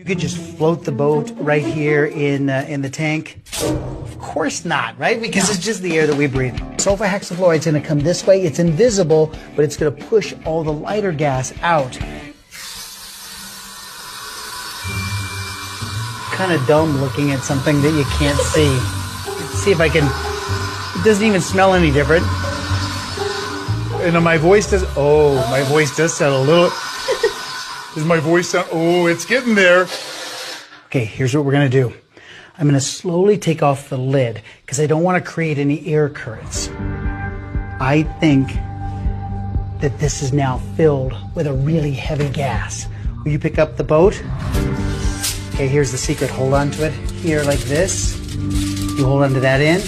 You could just float the boat right here in the tank. Of course not, right? Because it's just the air that we breathe. Sulfur hexafluoride is going to come this way. It's invisible, but it's going to push all the lighter gas out. Kind of dumb looking at something that you can't see. Let's see if I can. It doesn't even smell any different. And my voice does. Oh, my voice does sound a little. Does my voice sound? Oh, it's getting there. Okay, here's what we're going to do. I'm going to slowly take off the lid because I don't want to create any air currents. I think that this is now filled with a really heavy gas. Will you pick up the boat? Okay, here's the secret. Hold on to it here like this. You hold on to that end.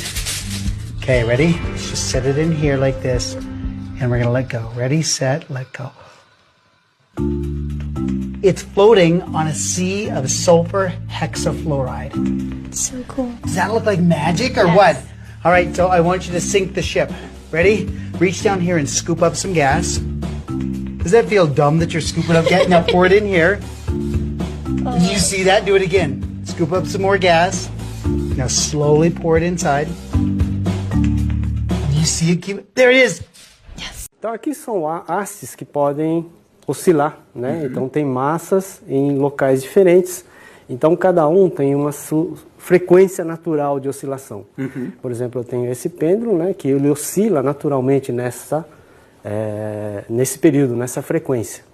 Okay, ready? Let's just set it in here like this. And we're going to let go. Ready, set, let go. It's floating on a sea of sulfur hexafluoride. So cool. Does that look like magic or what? All right, so I want you to sink the ship. Ready? Reach down here and scoop up some gas. Does that feel dumb that you're scooping up gas? Now pour it in here. Did you see that? Do it again. Scoop up some more gas. Now slowly pour it inside. Do you see it? There it is. Yes. Então aqui são hastes que podem oscilar, né? Então tem massas em locais diferentes. Então cada um tem uma frequência natural de oscilação. Por exemplo, eu tenho esse pêndulo, né, que ele oscila naturalmente nesse período, nessa frequência.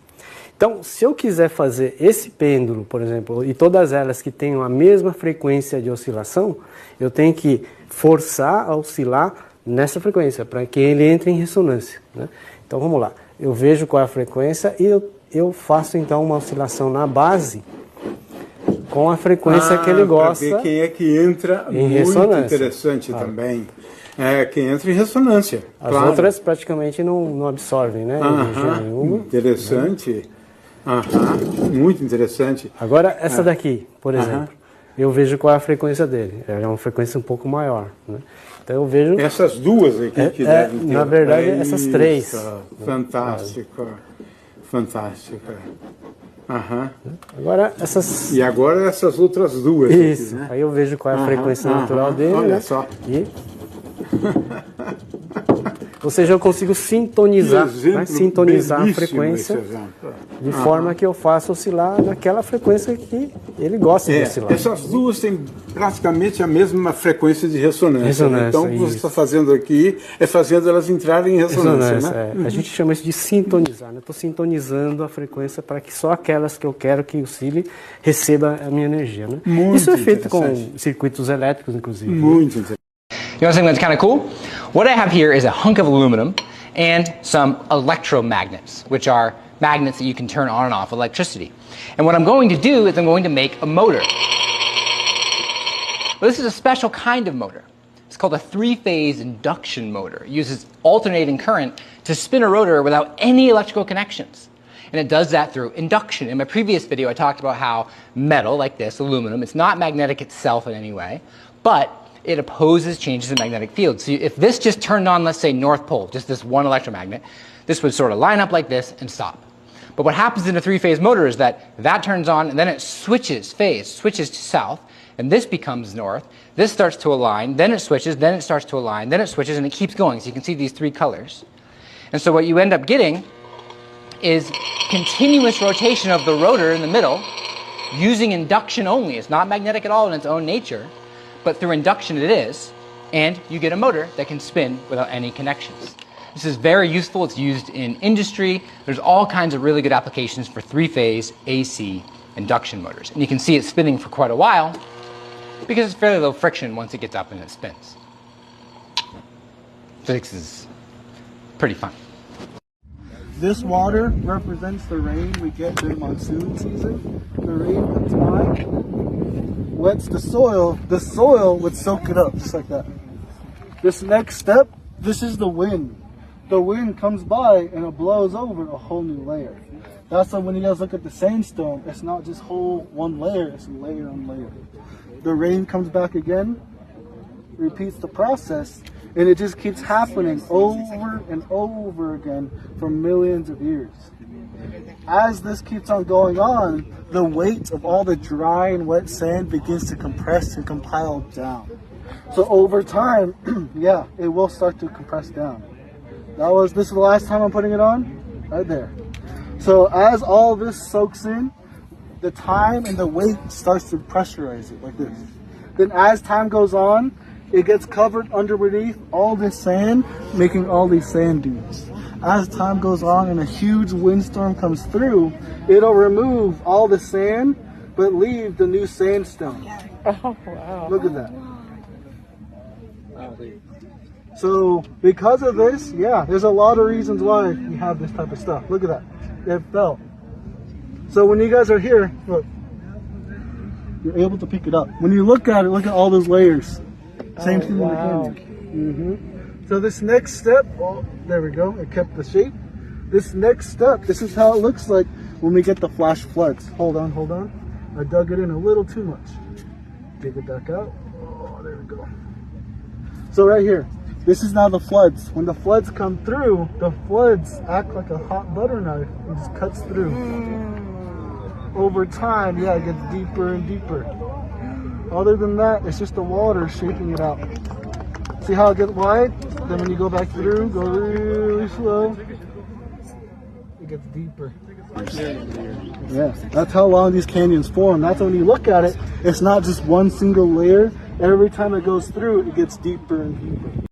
Então, se eu quiser fazer esse pêndulo, por exemplo, e todas elas que tenham a mesma frequência de oscilação, eu tenho que forçar a oscilar nessa frequência, para que ele entre em ressonância, né? Então vamos lá, eu vejo qual é a frequência e eu faço então uma oscilação na base com a frequência que ele gosta. Para ver quem é que entra em muito ressonância. Interessante também. É, quem entra em ressonância. As outras praticamente não absorvem, né? Energia nenhuma. Interessante. Muito interessante. Agora, essa daqui, por exemplo, eu vejo qual é a frequência dele. Ela é uma frequência um pouco maior, né? Então eu vejo... Essas duas aqui que devem ter. Na verdade, essas três. Fantástica. Fantástica. Agora, essas... E agora essas outras duas. Isso. Aqui, né? Aí eu vejo qual é a frequência natural dele. Olha né? só. Ou seja, eu consigo sintonizar, né? Sintonizar a frequência de forma que eu faça oscilar naquela frequência que ele gosta de oscilar. Essas duas têm praticamente a mesma frequência de ressonância. Né? Então, o que você está fazendo aqui é fazendo elas entrarem em ressonância. Né? A gente chama isso de sintonizar. Estou sintonizando a frequência para que só aquelas que eu quero que oscile receba a minha energia. Né? Isso é feito com circuitos elétricos, inclusive. Muito interessante. You know something that's kind of cool? What I have here is a hunk of aluminum and some electromagnets, which are magnets that you can turn on and off electricity. And what I'm going to do is I'm going to make a motor. Well, this is a special kind of motor. It's called a three-phase induction motor. It uses alternating current to spin a rotor without any electrical connections. And it does that through induction. In my previous video, I talked about how metal, like this, aluminum, it's not magnetic itself in any way, but it opposes changes in magnetic fields. So if this just turned on, let's say, North Pole, just this one electromagnet, this would sort of line up like this and stop. But what happens in a three-phase motor is that turns on, and then it switches phase, switches to south, and this becomes north. This starts to align, then it switches, then it starts to align, then it switches, and it keeps going. So you can see these three colors. And so what you end up getting is continuous rotation of the rotor in the middle using induction only. It's not magnetic at all in its own nature, but through induction it is, and you get a motor that can spin without any connections. This is very useful. It's used in industry. There's all kinds of really good applications for three-phase AC induction motors. And you can see it spinning for quite a while because it's fairly low friction once it gets up and it spins. Physics is pretty fun. This water represents the rain we get during monsoon season. The rain comes by, wets the soil would soak it up just like that. This next step, this is the wind. The wind comes by and it blows over a whole new layer. That's why when you guys look at the sandstone, it's not just whole one layer, it's layer on layer. The rain comes back again, repeats the process, and it just keeps happening over and over again for millions of years. As this keeps on going on, the weight of all the dry and wet sand begins to compress and compile down. So over time, yeah, it will start to compress down. This is the last time I'm putting it on, right there. So as all this soaks in, the time and the weight starts to pressurize it like this. Then as time goes on, it gets covered underneath all this sand, making all these sand dunes. As time goes on and a huge windstorm comes through, it'll remove all the sand, but leave the new sandstone. Oh, wow. Look at that. So because of this, yeah, there's a lot of reasons why we have this type of stuff. Look at that. It fell. So when you guys are here, look, you're able to pick it up. When you look at it, look at all those layers. Same thing with the canyon. So this next step, oh, there we go, it kept the shape. This next step, this is how it looks like when we get the flash floods. Hold on, hold on. I dug it in a little too much. Dig it back out. Oh, there we go. So right here, this is now the floods. When the floods come through, the floods act like a hot butter knife and just cuts through. Over time, yeah, it gets deeper and deeper. Other than that, it's just the water shaping it out. See how it gets wide? Then when you go back through, go really slow. It gets deeper. Yeah, that's how long these canyons form. That's when you look at it, it's not just one single layer. Every time it goes through, it gets deeper and deeper.